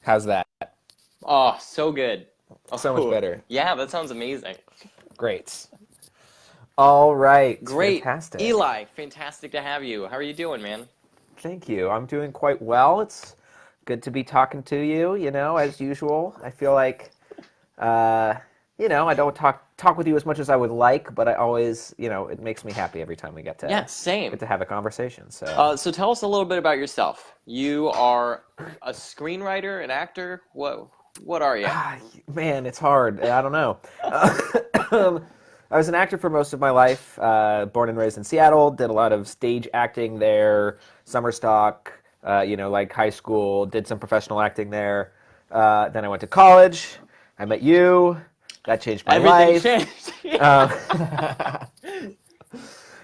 How's that? Oh, so good. So much Oh, better. yeah, that sounds amazing. Great. All right. Great. Fantastic. Eli, fantastic to have you. How are you doing, man? Thank you. I'm doing quite well. It's good to be talking to you, as usual. I feel like, uh, I don't talk with you as much as I would like, but I always, it makes me happy every time we get Yeah, to same. get to have a conversation. So, So tell us a little bit about yourself. You are a screenwriter, an actor. What are you? man, it's hard. I don't know. Um, I was an actor for most of my life. Born and raised in Seattle. Did a lot of stage acting there, summer stock. Like high school. Did some professional acting there. Then I went to college. I met you. That changed my Everything life. changed. Yeah.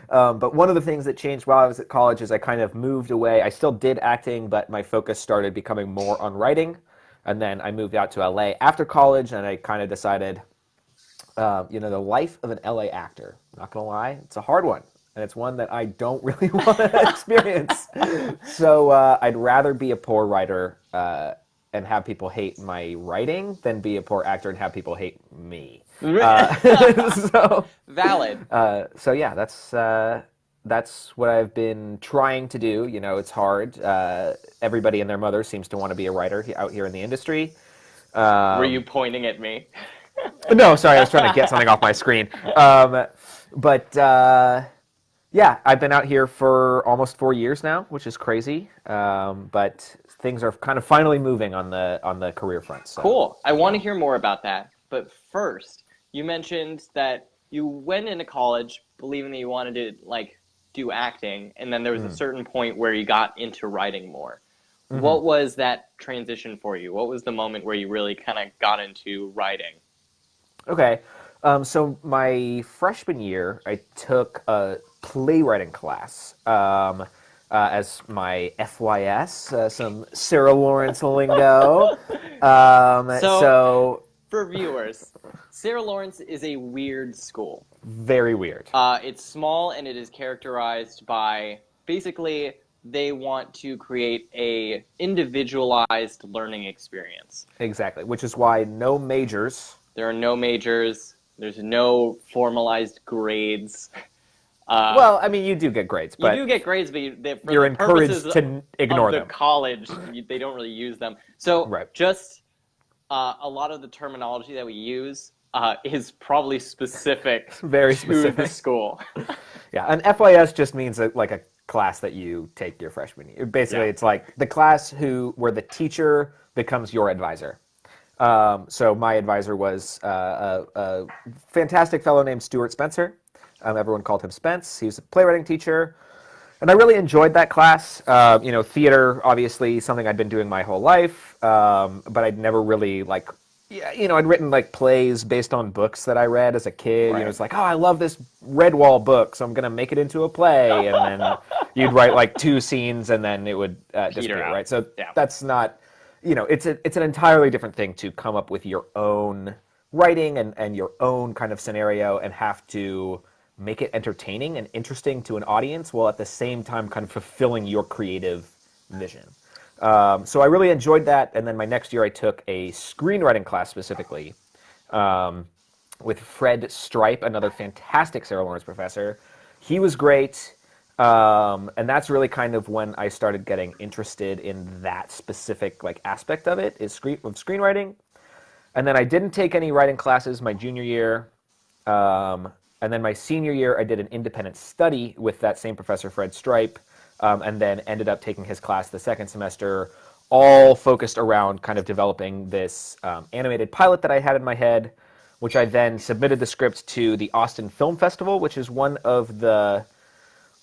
Um, but one of the things that changed while I was at college is I kind of moved away. I still did acting, but my focus started becoming more on writing. And then I moved out to LA after college, and I kind of decided, the life of an LA actor. Not gonna lie, it's a hard one, and it's one that I don't really want to experience. So I'd rather be a poor writer and have people hate my writing than be a poor actor and have people hate me. So, Valid. so yeah, that's what I've been trying to do. It's hard. Everybody and their mother seems to want to be a writer out here in the industry. Were you pointing at me? No, sorry, I was trying to get something off my screen. But yeah, I've been out here for almost 4 years now, which is crazy. But things are kind of finally moving on the career front. So Cool. I want yeah. to hear more about that. But first, you mentioned that you went into college believing that you wanted to do acting, and then there was a certain point where you got into writing more. Mm-hmm. What was that transition for you? What was the moment where you really kind of got into writing? Okay. So my freshman year, I took a playwriting class as my FYS, some Sarah Lawrence lingo. So, So for viewers, Sarah Lawrence is a weird school. very weird. It's small and it is characterized by basically they want to create a individualized learning experience. Exactly, which is why no majors. There are no majors. There's no formalized grades. Uh, Well, I mean, you do get grades, you but do get grades, but for you're the purposes encouraged to of ignore the them. college, they don't really use them. So Right. just a lot of the terminology that we use is probably specific Very to the specific. school. Yeah, an FYS just means like a class that you take your freshman year. Basically, Yeah. it's like the class where the teacher becomes your advisor. So my advisor was a fantastic fellow named Stuart Spencer. Everyone called him Spence. He was a playwriting teacher, and I really enjoyed that class. Theater, obviously, something I'd been doing my whole life, but I'd never really yeah, I'd written like plays based on books that I read as a kid. Right. It's like, oh, I love this Redwall book, so I'm gonna make it into a play, and then you'd write like two scenes, and then it would disappear, out. right? So Yeah. that's not, it's an entirely different thing to come up with your own writing and your own kind of scenario and have to make it entertaining and interesting to an audience while at the same time kind of fulfilling your creative vision. So I really enjoyed that, and then my next year I took a screenwriting class specifically with Fred Stripe, another fantastic Sarah Lawrence professor. He was great, and that's really kind of when I started getting interested in that specific aspect of it, is screenwriting. And then I didn't take any writing classes my junior year. And then my senior year, I did an independent study with that same professor, Fred Stripe, and then ended up taking his class the second semester, all focused around kind of developing this animated pilot that I had in my head, which I then submitted the script to the Austin Film Festival, which is one of the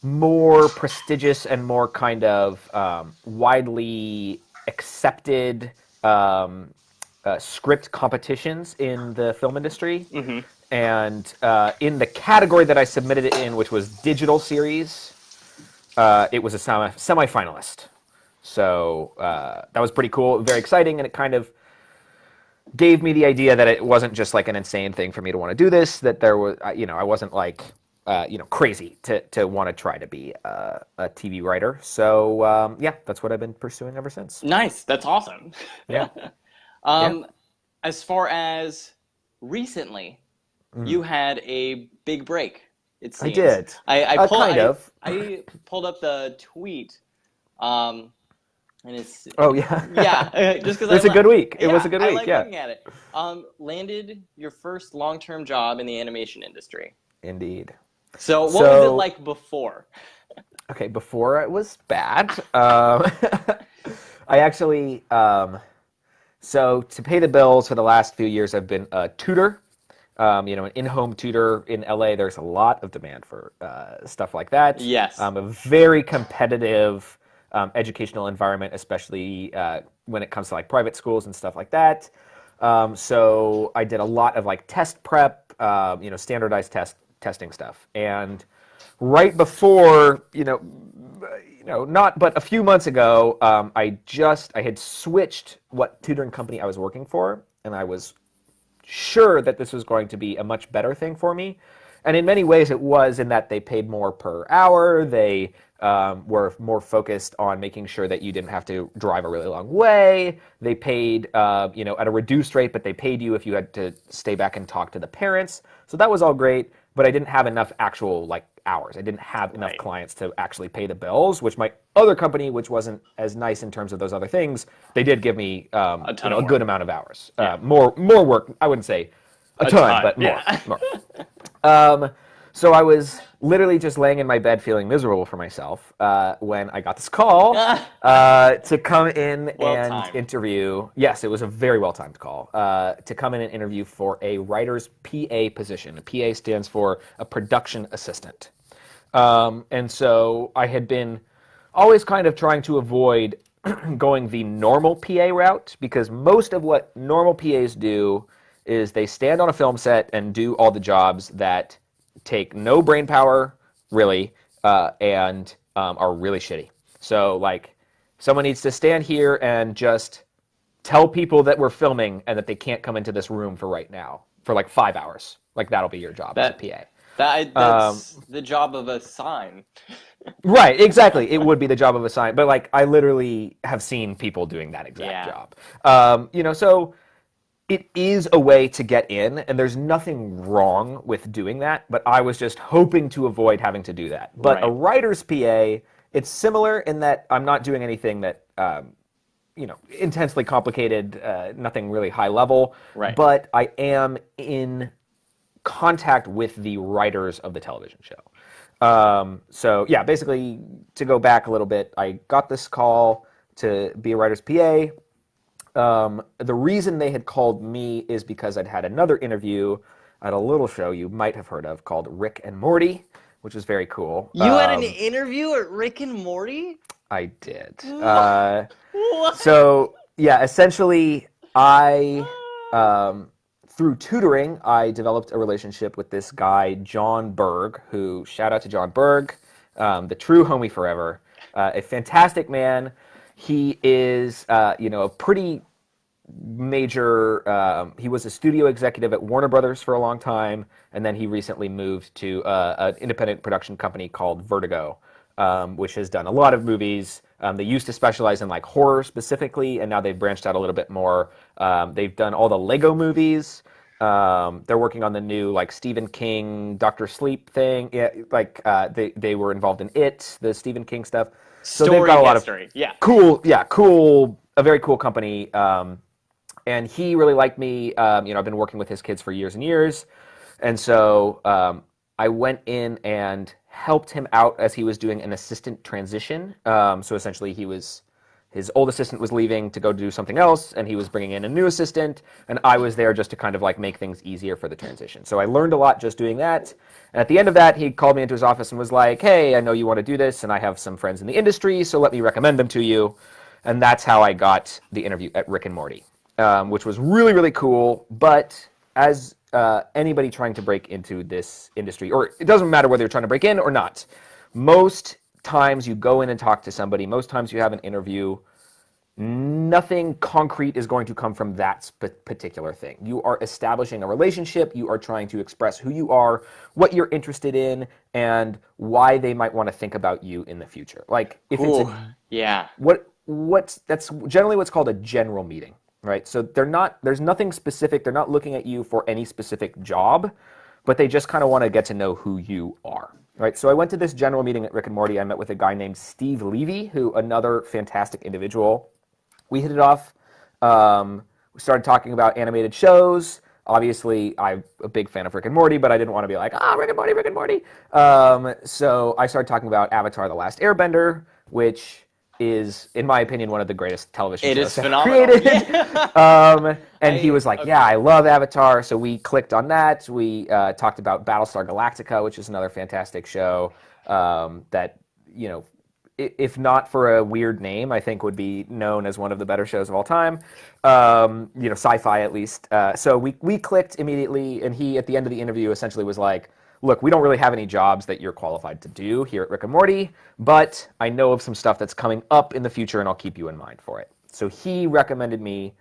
more prestigious and more kind of widely accepted script competitions in the film industry. Mm-hmm. And in the category that I submitted it in, which was digital series, it was a semi-finalist. So that was pretty cool, very exciting, and it kind of gave me the idea that it wasn't just like an insane thing for me to want to do this, that there was, I wasn't like crazy to want to try to be a TV writer. So yeah, that's what I've been pursuing ever since. Nice. That's awesome. Yeah. Yeah. Um, as far as recently, you had a big break, it I seems. did. Kind of. I pulled up the tweet, and it's Oh yeah. yeah, just because It was a good week. It was a good I week. like Yeah. looking at it. Landed your first long-term job in the animation industry. Indeed. So what was it like before? Okay, before it was bad. I actually, so to pay the bills for the last few years, I've been a tutor. An in-home tutor in LA. There's a lot of demand for stuff like that. Yes. A very competitive educational environment, especially when it comes to like private schools and stuff like that. So I did a lot of like test prep, standardized testing stuff. And right before, not but a few months ago, I had switched what tutoring company I was working for, and I was sure that this was going to be a much better thing for me. And in many ways it was, in that they paid more per hour. They were more focused on making sure that you didn't have to drive a really long way. They paid, at a reduced rate, but they paid you if you had to stay back and talk to the parents. So that was all great, but I didn't have enough actual hours. I didn't have enough clients to actually pay the bills, which my other company, which wasn't as nice in terms of those other things, they did give me a good amount of hours. More work. I wouldn't say a ton, but more. Yeah. more. So I was literally just laying in my bed feeling miserable for myself when I got this call to come in and interview. Yes, it was a very well-timed call to come in and interview for a writer's PA position. A PA stands for a production assistant. And so I had been always kind of trying to avoid going the normal PA route, because most of what normal PAs do is they stand on a film set and do all the jobs that take no brain power, really, and are really shitty. So, someone needs to stand here and just tell people that we're filming and that they can't come into this room for right now for 5 hours. That'll be your job as a PA. That's the job of a sign. Right, exactly. It would be the job of a sign. But, I literally have seen people doing that exact job. So it is a way to get in, and there's nothing wrong with doing that, but I was just hoping to avoid having to do that. But a writer's PA, it's similar in that I'm not doing anything that, intensely complicated, nothing really high level, but I am in contact with the writers of the television show. So yeah, basically, to go back a little bit, I got this call to be a writer's PA. The reason they had called me is because I'd had another interview at a little show you might have heard of called Rick and Morty, which was very cool. You had an interview at Rick and Morty? I did. What? So, yeah, essentially, through tutoring, I developed a relationship with this guy, John Berg, who, shout out to John Berg, the true homie forever, a fantastic man. He is, a pretty major, he was a studio executive at Warner Brothers for a long time, and then he recently moved to an independent production company called Vertigo, which has done a lot of movies. They used to specialize in horror specifically, and now they've branched out a little bit more. They've done all the Lego movies. They're working on the new Stephen King, Dr. Sleep thing. Yeah, they were involved in It, the Stephen King stuff. So they've got a lot of cool, a very cool company. And he really liked me. I've been working with his kids for years and years. And so I went in and helped him out as he was doing an assistant transition. So essentially his old assistant was leaving to go do something else, and he was bringing in a new assistant, and I was there just to kind of make things easier for the transition. So I learned a lot just doing that. And at the end of that, he called me into his office and was like, hey, I know you want to do this, and I have some friends in the industry, so let me recommend them to you. And that's how I got the interview at Rick and Morty, which was really, really cool. But as anybody trying to break into this industry, or it doesn't matter whether you're trying to break in or not, most times you go in and talk to somebody, most times you have an interview, nothing concrete is going to come from that particular thing. You are establishing a relationship. You are trying to express who you are, what you're interested in, and why they might want to think about you in the future. Like if it's Ooh, yeah. that's generally what's called a general meeting, right? So there's nothing specific. They're not looking at you for any specific job, but they just kind of want to get to know who you are. Right, so I went to this general meeting at Rick and Morty. I met with a guy named Steve Levy, who another fantastic individual. We hit it off. We started talking about animated shows. Obviously, I'm a big fan of Rick and Morty, but I didn't want to be like, Rick and Morty, Rick and Morty. So I started talking about Avatar: The Last Airbender, which is, in my opinion, one of the greatest television shows It is ever phenomenal. created. Yeah. And he was like, yeah, I love Avatar. So we clicked on that. We talked about Battlestar Galactica, which is another fantastic show that, you know, if not for a weird name, I think would be known as one of the better shows of all time. You know, sci-fi at least. So we clicked immediately, and he, at the end of the interview, essentially was like, look, we don't really have any jobs that you're qualified to do here at Rick and Morty, but I know of some stuff that's coming up in the future, and I'll keep you in mind for it. So he recommended me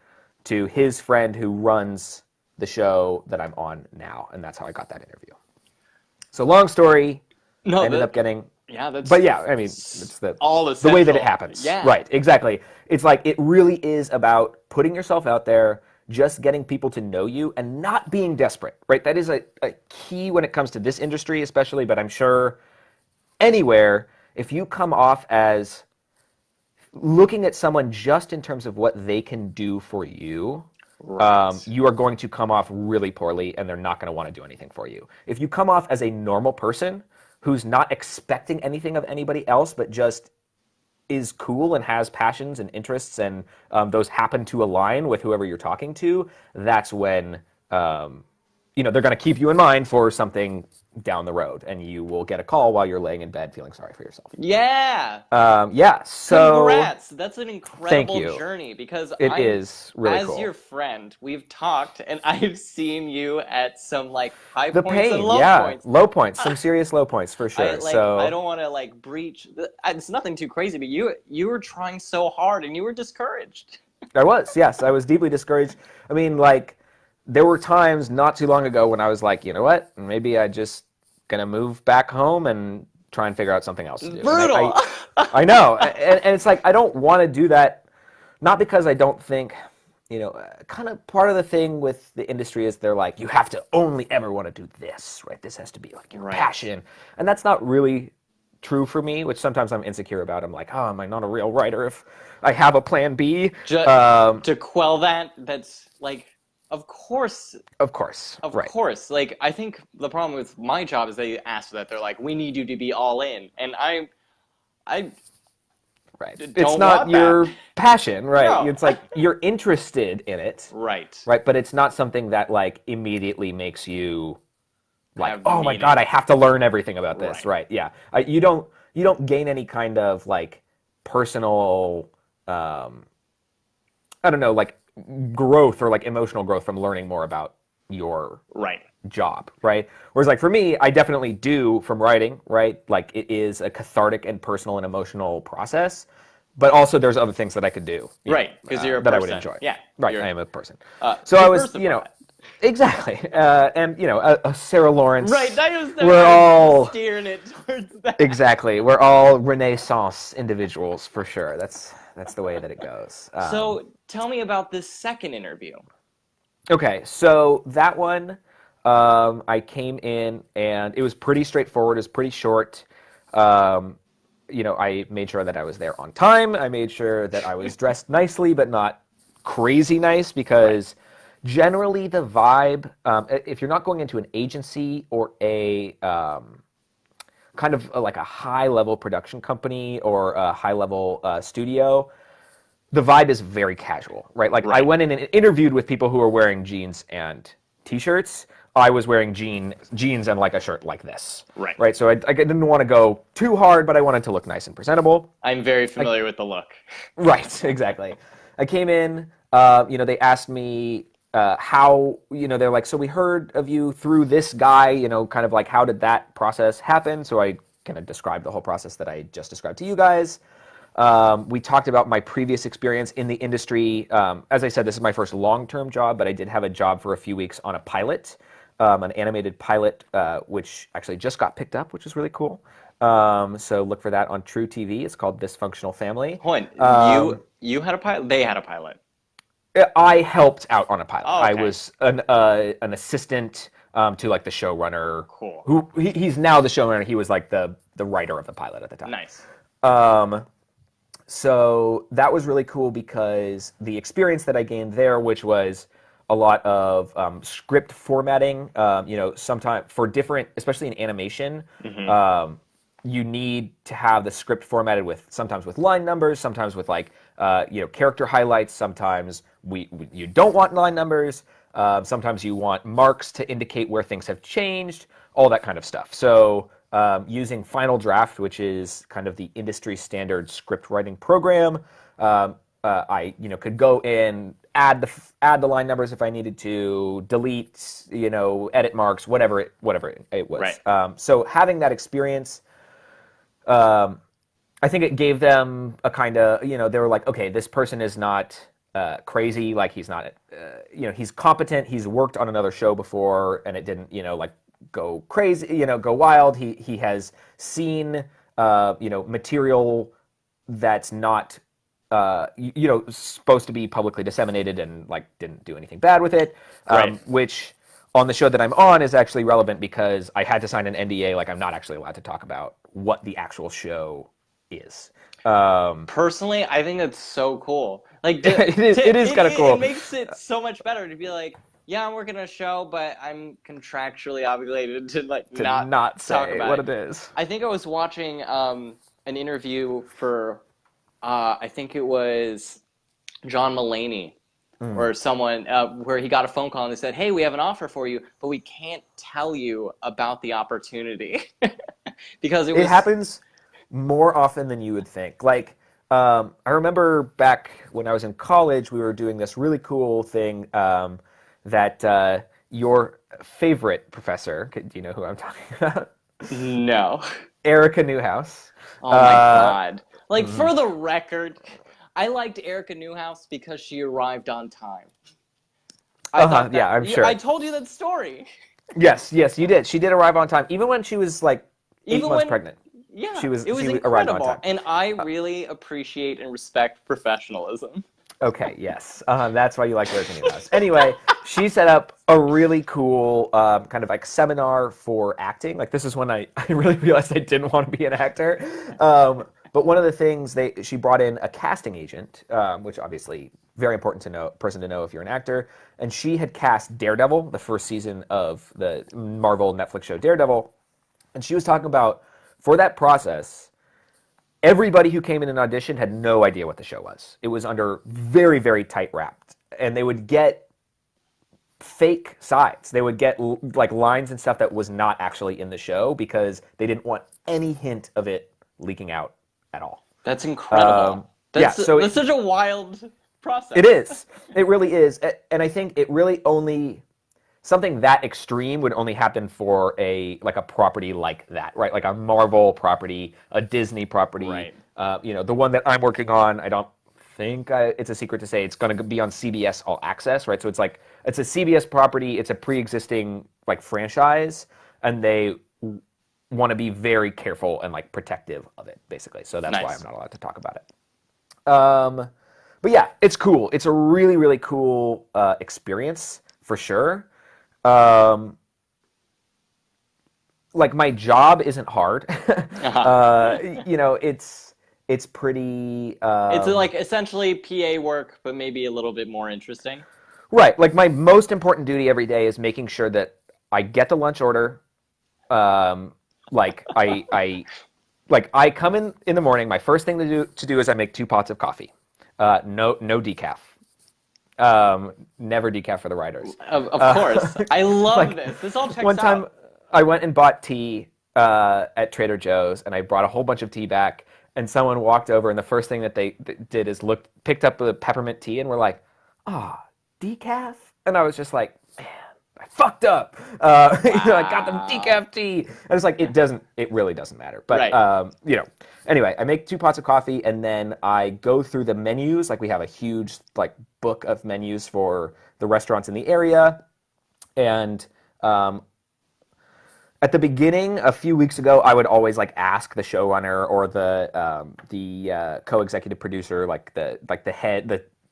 to his friend who runs the show that I'm on now, and that's how I got that interview. So long story, I ended up getting... Yeah, that's... But yeah, I mean, it's all the way that it happens. Yeah. Right, exactly. It's like, it really is about putting yourself out there, just getting people to know you, and not being desperate, right? That is a key when it comes to this industry especially, but I'm sure anywhere, if you come off as looking at someone just in terms of what they can do for you, right, you are going to come off really poorly, and they're not going to want to do anything for you. If you come off as a normal person who's not expecting anything of anybody else, but just is cool and has passions and interests, and those happen to align with whoever you're talking to, that's when you know, they're going to keep you in mind for something down the road, and you will get a call while you're laying in bed feeling sorry for yourself. Yeah. Yeah. So congrats. That's an incredible journey, because it is really as cool. your friend, we've talked, and I've seen you at some like high the points pain, and low yeah, points. Low points, some serious low points for sure. I don't want to like breach. It's nothing too crazy, but you were trying so hard, and you were discouraged. I was, yes, I was deeply discouraged. I mean, like, there were times not too long ago when I was like, you know what, maybe I just gonna move back home and try and figure out something else to do. Brutal. I know, and it's like, I don't want to do that, not because I don't think, you know, kind of part of the thing with the industry is they're like, you have to only ever want to do this, right? This has to be like your passion, and that's not really true for me, which sometimes I'm insecure about. I'm like, oh, am I not a real writer if I have a plan B? To quell that, that's like, Of course. Of course. Of course. Like, I think the problem with my job is they ask that. They're like, we need you to be all in. And I right. don't It's not want your that. passion, right? No. It's like you're interested in it. Right. Right, but it's not something that like immediately makes you like, Have oh my meaning. God, I have to learn everything about this. Right. Right. Yeah. You don't gain any kind of like personal I don't know, like growth or like emotional growth from learning more about your job, right? Whereas like for me, I definitely do from writing, right? Like it is a cathartic and personal and emotional process, but also there's other things that I could do, right? Because you're a that person. I would enjoy. Yeah, right. I am a person. So I was, you know, exactly, and you know, a Sarah Lawrence. Right. We're all steering it towards that. Exactly. We're all Renaissance individuals for sure. That's the way that it goes. So tell me about this second interview. Okay, so that one, I came in and it was pretty straightforward. It was pretty short. You know, I made sure that I was there on time. I made sure that I was dressed nicely, but not crazy nice, because generally the vibe, if you're not going into an agency or a kind of like a high-level production company or a high-level studio, the vibe is very casual, right? Like I went in and interviewed with people who were wearing jeans and t-shirts. I was wearing jeans and like a shirt like this. Right. So I didn't want to go too hard, but I wanted to look nice and presentable. I'm very familiar with the look. Right, exactly. I came in, you know, they asked me how, you know, they're like, so we heard of you through this guy, you know, kind of like, how did that process happen? So I kind of described the whole process that I just described to you guys. We talked about my previous experience in the industry. As I said, this is my first long-term job, but I did have a job for a few weeks on a pilot, an animated pilot, which actually just got picked up, which is really cool. So look for that on True TV. It's called Dysfunctional Family. Hold on, you had a pilot? They had a pilot. I helped out on a pilot. Oh, okay. I was an assistant to like the showrunner. Cool. He's now the showrunner. He was like the writer of the pilot at the time. Nice. So that was really cool because the experience that I gained there, which was a lot of script formatting, sometimes for different, especially in animation, you need to have the script formatted sometimes with line numbers, sometimes with like character highlights. Sometimes you don't want line numbers. Sometimes you want marks to indicate where things have changed. All that kind of stuff. So using Final Draft, which is kind of the industry standard script writing program, I could go in, add the line numbers if I needed to, delete, edit marks, whatever it was. Right. So having that experience, I think it gave them a kind of, they were like, okay, this person is not crazy, like he's not, he's competent, he's worked on another show before, and it didn't, go crazy, go wild. He has seen, material that's not, supposed to be publicly disseminated and like didn't do anything bad with it, Right. which on the show that I'm on is actually relevant because I had to sign an NDA. Like I'm not actually allowed to talk about what the actual show is. Personally, I think that's so cool. Like it is kind of cool. It makes it so much better to be like, yeah, I'm working on a show, but I'm contractually obligated to not say talk about what it is. I think I was watching an interview for I think it was John Mulaney or someone where he got a phone call and they said, "Hey, we have an offer for you, but we can't tell you about the opportunity." Because it happens more often than you would think. Like, I remember back when I was in college, we were doing this really cool thing that your favorite professor, do you know who I'm talking about? No. Erica Newhouse. Oh my God. Like, for the record, I liked Erica Newhouse because she arrived on time. Yeah, I'm sure. I told you that story. Yes, you did. She did arrive on time, even when she was like 8 months pregnant. Yeah, she was incredible. arrived on time. And I really appreciate and respect professionalism. Okay, yes. That's why you like Erica Newhouse. Anyway, she set up a really cool kind of like seminar for acting. Like this is when I really realized I didn't want to be an actor. But one of the things she brought in a casting agent, which obviously very important person to know if you're an actor. And she had cast Daredevil, the first season of the Marvel Netflix show Daredevil. And she was talking about, for that process, everybody who came in an audition had no idea what the show was. It was under very, very tight wrapped. And they would get fake sides. They would get like lines and stuff that was not actually in the show because they didn't want any hint of it leaking out at all. That's incredible. That's such a wild process. It is. It really is. And I think it really something that extreme would only happen for a property like that, right? Like a Marvel property, a Disney property. Right. The one that I'm working on, I don't think it's a secret to say it's going to be on CBS All Access, right? So it's a CBS property, it's a pre-existing like franchise, and they want to be very careful and like protective of it, basically. So that's why I'm not allowed to talk about it. But yeah, it's cool. It's a really, really cool experience for sure. Like my job isn't hard. It's pretty. It's like essentially PA work, but maybe a little bit more interesting. Right. Like my most important duty every day is making sure that I get the lunch order. Like I come in the morning. My first thing to do is I make 2 pots of coffee. No decaf. Never decaf for the writers. Of course. I love this. This all checks out. One time I went and bought tea at Trader Joe's, and I brought a whole bunch of tea back, and someone walked over, and the first thing that they did is picked up the peppermint tea, and were like, decaf? And I was just like, man, I fucked up. I got them Wow. decaf tea. And it's like, it really doesn't matter. But, Right. anyway, I make 2 pots of coffee and then I go through the menus. Like we have a huge like book of menus for the restaurants in the area. And at the beginning, a few weeks ago, I would always like ask the showrunner or the co-executive producer, like the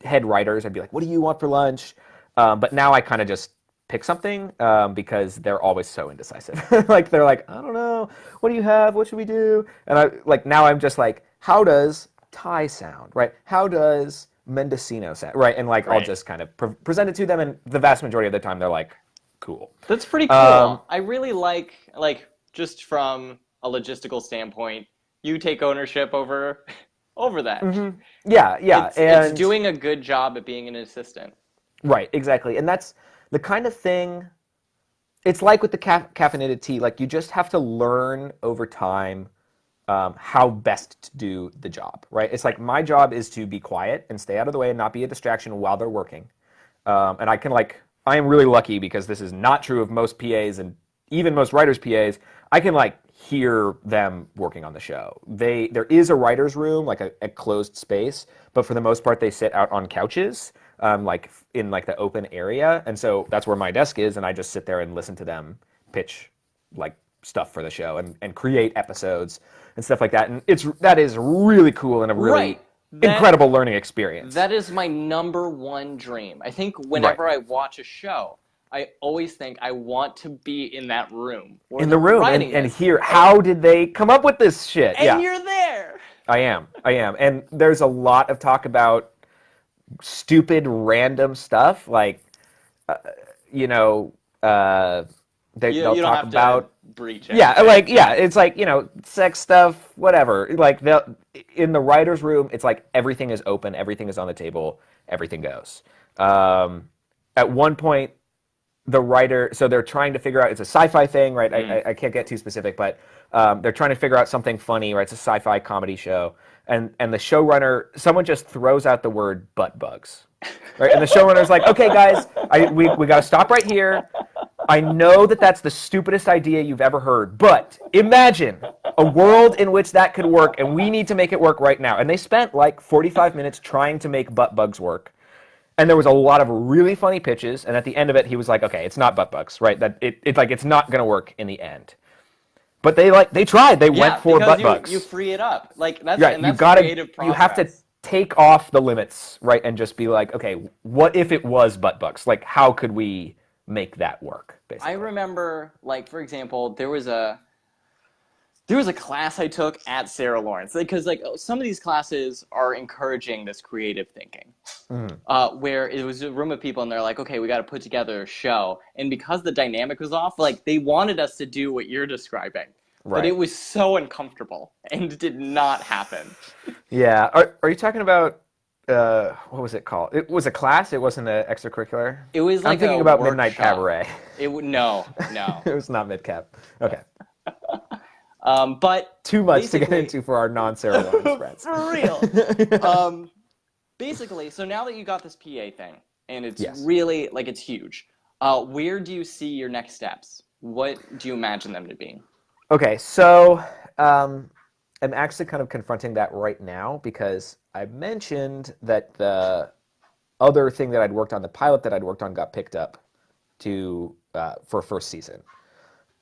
head writers. I'd be like, "What do you want for lunch?" But now I kind of just pick something because they're always so indecisive. Like they're like, "I don't know. What do you have? What should we do?" And I like now I'm just like, "How does Thai sound? Right? How does Mendocino sound? Right?" And like I'll Right. just kind of present it to them, and the vast majority of the time they're like, "Cool." That's pretty Um, cool. I really like just from a logistical standpoint, you take ownership over that. yeah, yeah, It's and doing a good job at being an assistant. right, exactly, and that's the kind of thing. It's like with the caffeinated tea. Like you just have to learn over time how best to do the job. Right? It's like my job is to be quiet and stay out of the way and not be a distraction while they're working. And I am really lucky because this is not true of most PAs and even most writers' PAs. I can like hear them working on the show. There is a writer's room, like a closed space, but for the most part, they sit out on couches, like in like the open area, and so that's where my desk is, and I just sit there and listen to them pitch like stuff for the show and create episodes and stuff like that. And that is really cool and a really Right. incredible learning experience. That is my number one dream. I think Right. whenever I watch a show, I always think I want to be in that room where In the they're room writing and this. hear how did they come up with this shit. And Yeah, you're there. I am, and there's a lot of talk about stupid random stuff like you know they'll You don't talk have to about breach yeah anything. like yeah it's like sex stuff whatever like in the writer's room it's like everything is open, everything is on the table, everything goes. At one point the writer, so they're trying to figure out, it's a sci-fi thing, right? I can't get too specific, but they're trying to figure out something funny, right? It's a sci-fi comedy show, and the showrunner, someone just throws out the word butt bugs, right? And the showrunner's like, okay, guys, we got to stop right here. I know that that's the stupidest idea you've ever heard, but imagine a world in which that could work, and we need to make it work right now. And they spent like 45 minutes trying to make butt bugs work. And there was a lot of really funny pitches, and at the end of it, he was like, "Okay, it's not butt bugs, right? That it's not gonna work in the end." But they tried. They went Yeah, for because butt bugs. you free it up. Like that's Right? and that's creative You have to progress. take off the limits, right? And just be like, "Okay, what if it was butt bugs? Like, how could we make that work?" I Basically. remember, like for example, there was a class I took at Sarah Lawrence because like some of these classes are encouraging this creative thinking. Where it was a room of people and they're like, okay, we got to put together a show, and because the dynamic was off, like they wanted us to do what you're describing, but it Right. was so uncomfortable and did not happen. Yeah. Are you talking about what was it called? It was a class. It wasn't an extracurricular. It was I'm like a thinking about Midnight workshop. Cabaret. It would no, no. It was not midcap. Okay. But Too much to get basically, into for our non-Sarah Lawrence friends. for real. Basically, so now that you got this PA thing, and it's Yes. really like it's huge, where do you see your next steps? What do you imagine them to be? Okay, so I'm actually kind of confronting that right now because I mentioned that the other thing that I'd worked on, the pilot that I'd worked on, got picked up to for first season.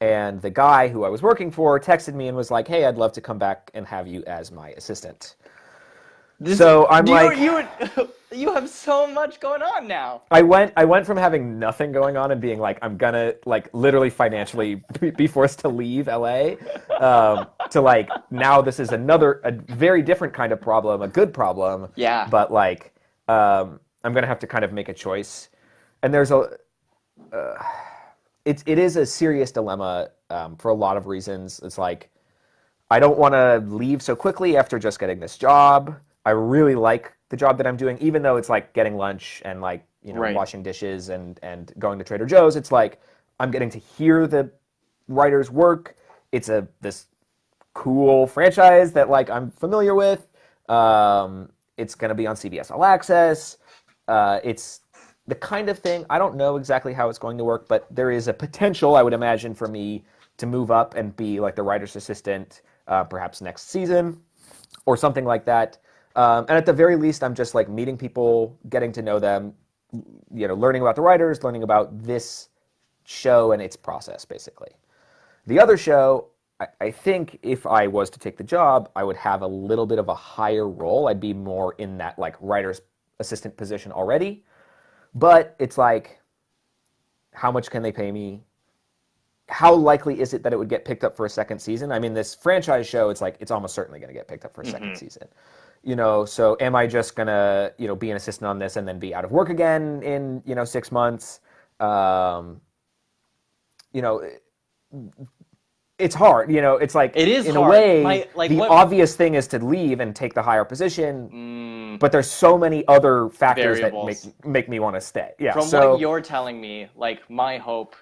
And the guy who I was working for texted me and was like, "Hey, I'd love to come back and have you as my assistant." So I'm like, You have so much going on now. I went from having nothing going on and being like, I'm gonna like literally financially be forced to leave LA, to like now this is a very different kind of problem, a good problem. Yeah. But like, I'm gonna have to kind of make a choice, and it is a serious dilemma for a lot of reasons. It's like I don't want to leave so quickly after just getting this job. I really like the job that I'm doing, even though it's like getting lunch and like Right. washing dishes and going to Trader Joe's. It's like I'm getting to hear the writers work. It's this cool franchise that like I'm familiar with. It's gonna be on CBS All Access. It's the kind of thing, I don't know exactly how it's going to work, but there is a potential, I would imagine, for me to move up and be like the writer's assistant perhaps next season or something like that. And at the very least, I'm just like meeting people, getting to know them, learning about the writers, learning about this show and its process, basically. The other show, I think if I was to take the job, I would have a little bit of a higher role. I'd be more in that like writer's assistant position already. But it's like, how much can they pay me? How likely is it that it would get picked up for a second season? I mean, this franchise show, it's like, it's almost certainly going to get picked up for a second season. So am I just going to, be an assistant on this and then be out of work again in, 6 months? It's hard, it's like, it is in hard. A way, obvious thing is to leave and take the higher position, but there's so many other factors variables that make me want to stay. Yeah. From what you're telling me, like my hope,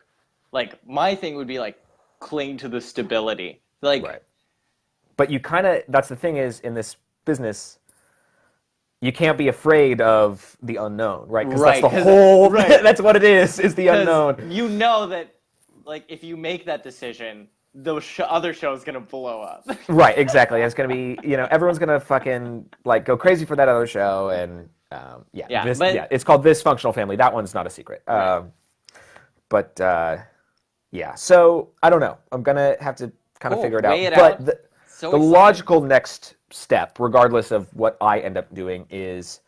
like my thing would be like cling to the stability. Like, right. But you kind of, that's the thing is in this business, you can't be afraid of the unknown, right? Because that's the whole, that's what it is the unknown. You know that, like, if you make that decision, the other show is going to blow up. Right, exactly. It's going to be, everyone's going to fucking, like, go crazy for that other show, and, it's called This Functional Family. That one's not a secret. Right. So, I don't know. I'm going to have to kind of figure it out. But the logical next step, regardless of what I end up doing, is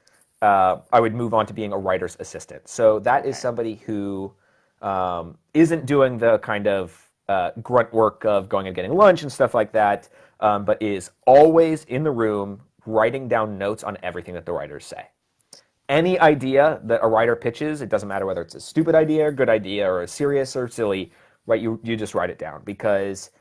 I would move on to being a writer's assistant. So that is somebody who isn't doing the kind of grunt work of going and getting lunch and stuff like that, but is always in the room writing down notes on everything that the writers say. Any idea that a writer pitches, it doesn't matter whether it's a stupid idea, or good idea, or a serious or silly, right? You just write it down because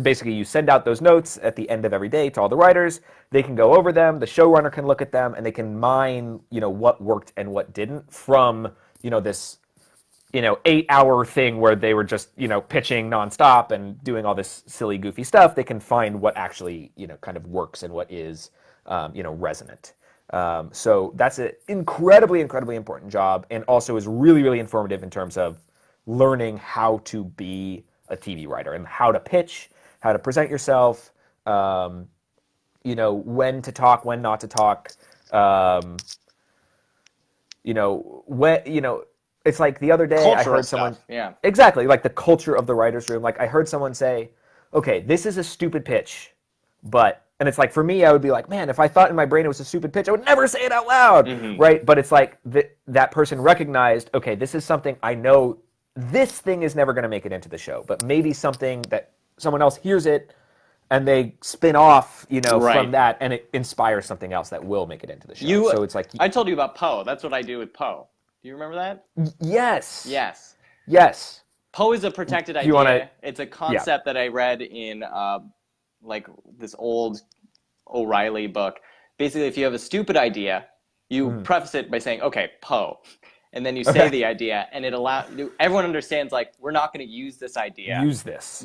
basically you send out those notes at the end of every day to all the writers. They can go over them. The showrunner can look at them, and they can mine, what worked and what didn't from, this 8-hour thing where they were just, pitching nonstop and doing all this silly, goofy stuff. They can find what actually, kind of works and what is, resonant. So that's an incredibly, incredibly important job, and also is really, really informative in terms of learning how to be a TV writer and how to pitch, how to present yourself, when to talk, when not to talk, it's like the other day I heard someone, exactly, like the culture of the writer's room. Like I heard someone say, okay, this is a stupid pitch, and it's like, for me, I would be like, man, if I thought in my brain it was a stupid pitch, I would never say it out loud, right? But it's like that person recognized, okay, this is something I know, this thing is never going to make it into the show, but maybe something that someone else hears it and they spin off, from that, and it inspires something else that will make it into the show. So it's like, I told you about Poe. That's what I do with Poe. Do you remember that? Yes. Yes. Poe is a protected idea. It's a concept that I read in like this old O'Reilly book. Basically, if you have a stupid idea, you preface it by saying, okay, Poe. And then you say the idea, and everyone understands, like, we're not going to use this idea.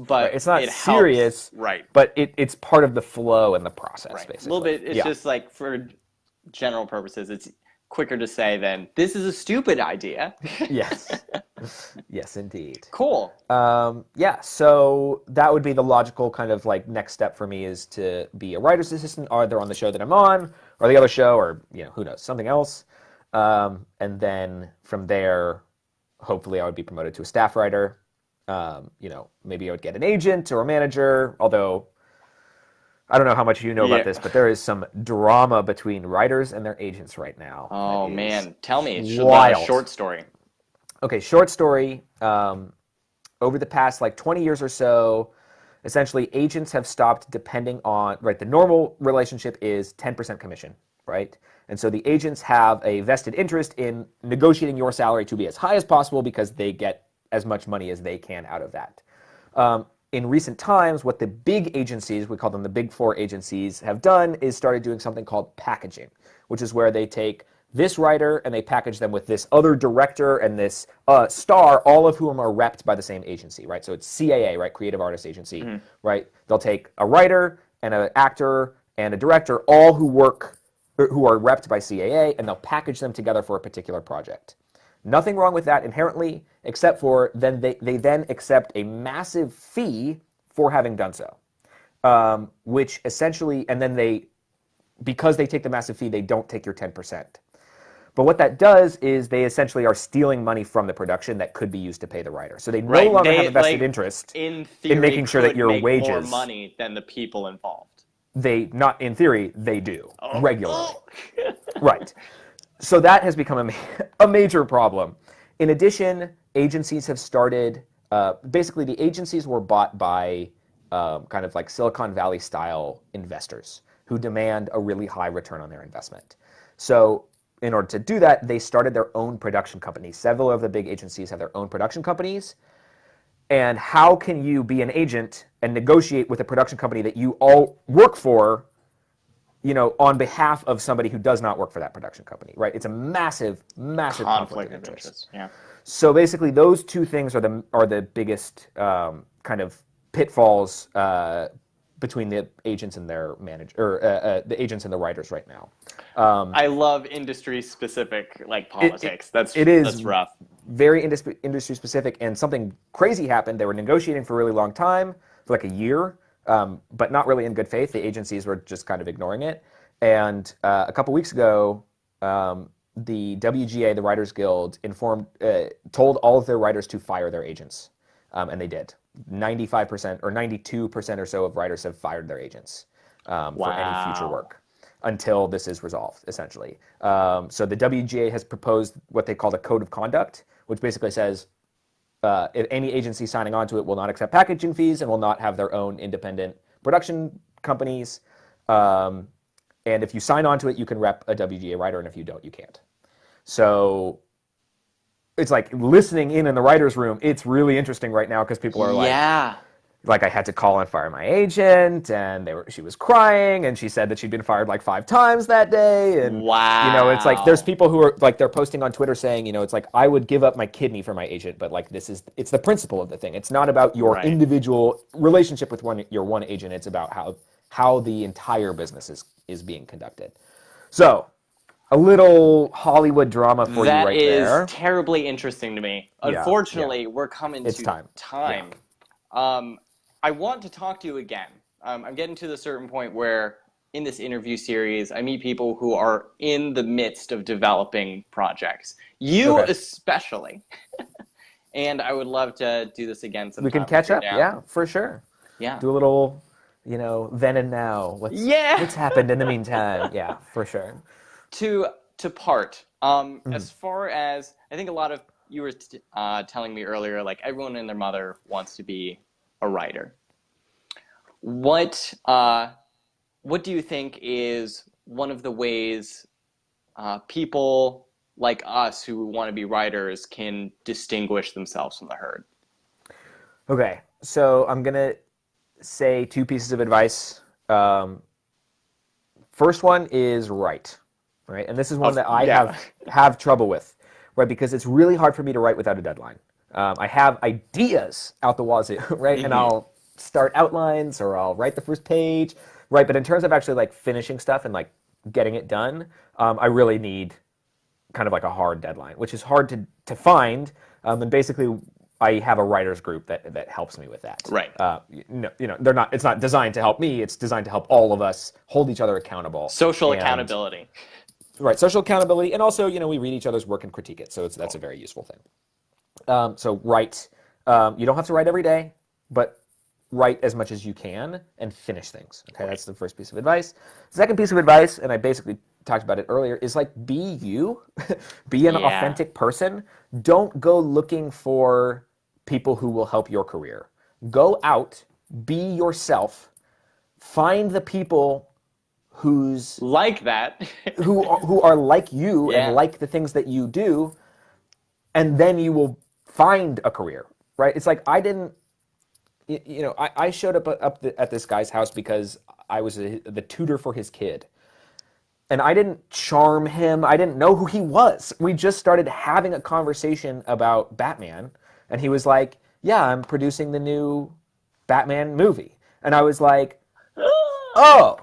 But it's not serious. Right. But it's part of the flow and the process, basically. A little bit, it's just like, for general purposes, it's quicker to say than, this is a stupid idea. Yes. Yes, indeed. Cool. So that would be the logical kind of like next step for me, is to be a writer's assistant, either on the show that I'm on, or the other show, or, who knows, something else. And then from there, hopefully I would be promoted to a staff writer. Maybe I would get an agent or a manager, although I don't know how much you know about this, but there is some drama between writers and their agents right now. Oh, man. Tell me. It's wild. A short story. Okay, short story. Over the past, 20 years or so, essentially agents have stopped depending on, the normal relationship is 10% commission, right? And so the agents have a vested interest in negotiating your salary to be as high as possible because they get as much money as they can out of that. In recent times, what the big agencies, we call them the big four agencies, have done is started doing something called packaging, which is where they take this writer and they package them with this other director and this star, all of whom are repped by the same agency, right? So it's CAA, right? Creative Artist Agency, right? They'll take a writer and an actor and a director, all who are repped by CAA, and they'll package them together for a particular project. Nothing wrong with that inherently, except for then they then accept a massive fee for having done so. Which essentially, and then because they take the massive fee, they don't take your 10%. But what that does is they essentially are stealing money from the production that could be used to pay the writer. So they no longer have a vested interest in theory, making sure that your make wages more money than the people involved. They not in theory they do regularly. Oh. Right. So that has become a major problem. In addition, agencies have started. Basically, the agencies were bought by kind of like Silicon Valley style investors who demand a really high return on their investment. So in order to do that, they started their own production companies. Several of the big agencies have their own production companies. And how can you be an agent and negotiate with a production company that you all work for, on behalf of somebody who does not work for that production company, right? It's a massive, massive conflict of interest. Yeah. So basically, those two things are the biggest kind of pitfalls between the agents and their the agents and the writers right now. I love industry-specific politics. That's rough. Very industry specific, and something crazy happened. They were negotiating for a really long time, for like a year, but not really in good faith. The agencies were just kind of ignoring it. And a couple weeks ago, the WGA, the Writers Guild, told all of their writers to fire their agents, and they did. 95% or 92% or so of writers have fired their agents for any future work until this is resolved, essentially. So the WGA has proposed what they call a code of conduct, which basically says if any agency signing on to it will not accept packaging fees and will not have their own independent production companies. And if you sign on to it, you can rep a WGA writer, and if you don't, you can't. So it's like listening in the writer's room. It's really interesting right now because people are like I had to call and fire my agent, and she was crying, and she said that she'd been fired like 5 times that day, and it's like there's people who are like they're posting on Twitter saying, it's like I would give up my kidney for my agent, but like it's the principle of the thing. It's not about your individual relationship with your one agent. It's about how the entire business is being conducted. So a little Hollywood drama for you right there. That is terribly interesting to me. Unfortunately, we're coming to time. Yeah. I want to talk to you again. I'm getting to the certain point where in this interview series, I meet people who are in the midst of developing projects. You especially. And I would love to do this again sometime. We can catch up. Yeah, for sure. Yeah. Do a little, then and now. What's happened in the meantime? Yeah, for sure. To part, as far as, I think a lot of, you were telling me earlier, like everyone and their mother wants to be a writer. What do you think is one of the ways people like us who want to be writers can distinguish themselves from the herd? Okay, so I'm going to say 2 pieces of advice. First one is write. Right, and this is one that I have trouble with, right? Because it's really hard for me to write without a deadline. I have ideas out the wazoo, right? And I'll start outlines or I'll write the first page, right? But in terms of actually like finishing stuff and like getting it done, I really need kind of like a hard deadline, which is hard to find. And basically, I have a writers group that helps me with that. Right. They're not. It's not designed to help me. It's designed to help all of us hold each other accountable. Social accountability. Right, social accountability, and also, we read each other's work and critique it, so that's a very useful thing. So write. You don't have to write every day, but write as much as you can and finish things. Okay, that's the first piece of advice. Second piece of advice, and I basically talked about it earlier, is like be you. Be an authentic person. Don't go looking for people who will help your career. Go out, be yourself, find the people who's like that who are like you and like the things that you do, and then you will find a career, right? It's like I didn't I showed up at this guy's house because I was the tutor for his kid, and I didn't charm him. I didn't know who he was. We just started having a conversation about Batman, and he was like, yeah, I'm producing the new Batman movie, and I was like, oh.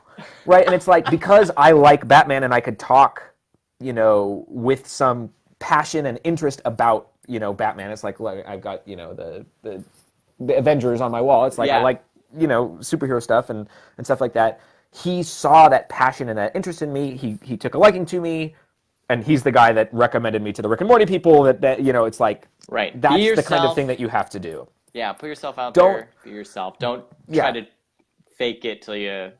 Right, and it's like because I like Batman and I could talk, with some passion and interest about, you know, Batman. It's like I've got, you know, the Avengers on my wall. It's like I Yeah. like, you know, superhero stuff and stuff like that. He saw that passion and that interest in me. He took a liking to me, and he's the guy that recommended me to the Rick and Morty people. That you know, it's like Right. Be that's the kind of yourself. thing that you have to do. Yeah, put yourself out Don't there. Be yourself. Don't try yeah to fake it till you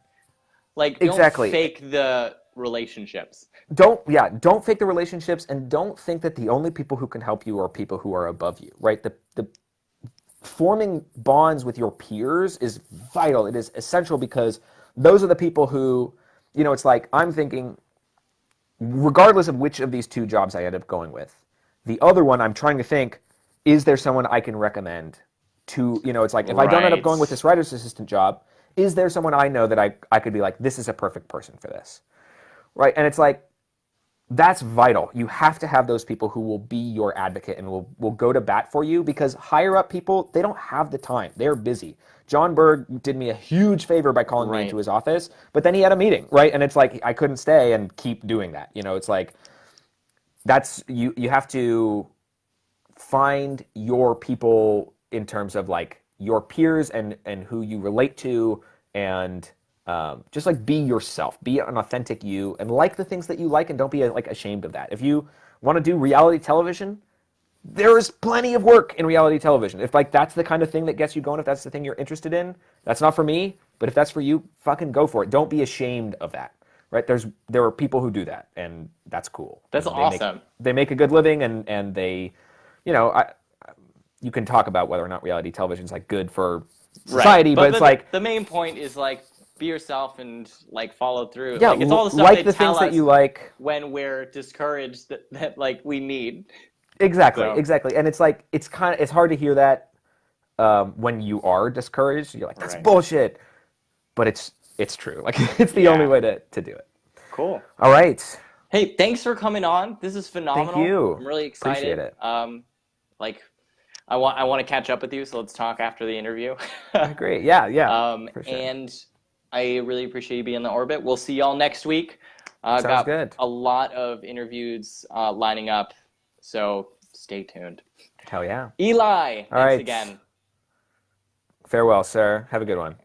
like. Don't exactly. fake the relationships. Don't fake the relationships, and don't think that the only people who can help you are people who are above you. Right. The forming bonds with your peers is vital. It is essential because those are the people who, you know, it's like I'm thinking, regardless of which of these two jobs I end up going with, the other one I'm trying to think, is there someone I can recommend to, you know, it's like if I don't end up Right. going with this writer's assistant job, is there someone I know that I could be like, this is a perfect person for this, right? And it's like, that's vital. You have to have those people who will be your advocate and will go to bat for you, because higher up people, they don't have the time. They're busy. John Berg did me a huge favor by calling me Right. into his office, but then he had a meeting, right? And it's like I couldn't stay and keep doing that. You know, it's like that's you have to find your people in terms of like your peers and who you relate to, and just like be yourself, be an authentic you, and like the things that you like, and don't be like ashamed of that. If you want to do reality television, there is plenty of work in reality television. If like that's the kind of thing that gets you going, if that's the thing you're interested in, that's not for me, but if that's for you, fucking go for it. Don't be ashamed of that. Right? There are people who do that, and that's cool. That's And awesome. They make a good living, and they, you know, you can talk about whether or not reality television is like good for society, Right. but it's like the main point is like be yourself and like follow through. yeah, Like it's all the stuff like they the tell things that us you like. when we're discouraged that like we need. Exactly, So exactly, and it's like it's hard to hear that when you are discouraged. You're like, that's Right. bullshit, but it's true. Like it's the only Yeah. way to do it. Cool. All right, Hey, thanks for coming on. This is phenomenal. thank you. I'm really excited. Appreciate it. Like I want to catch up with you, so let's talk after the interview. Great, yeah, for sure. And I really appreciate you being in the orbit. We'll see y'all next week. Sounds Got good. a lot of interviews lining up, so stay tuned. Hell yeah. Eli, thanks right. again. Farewell, sir. Have a good one.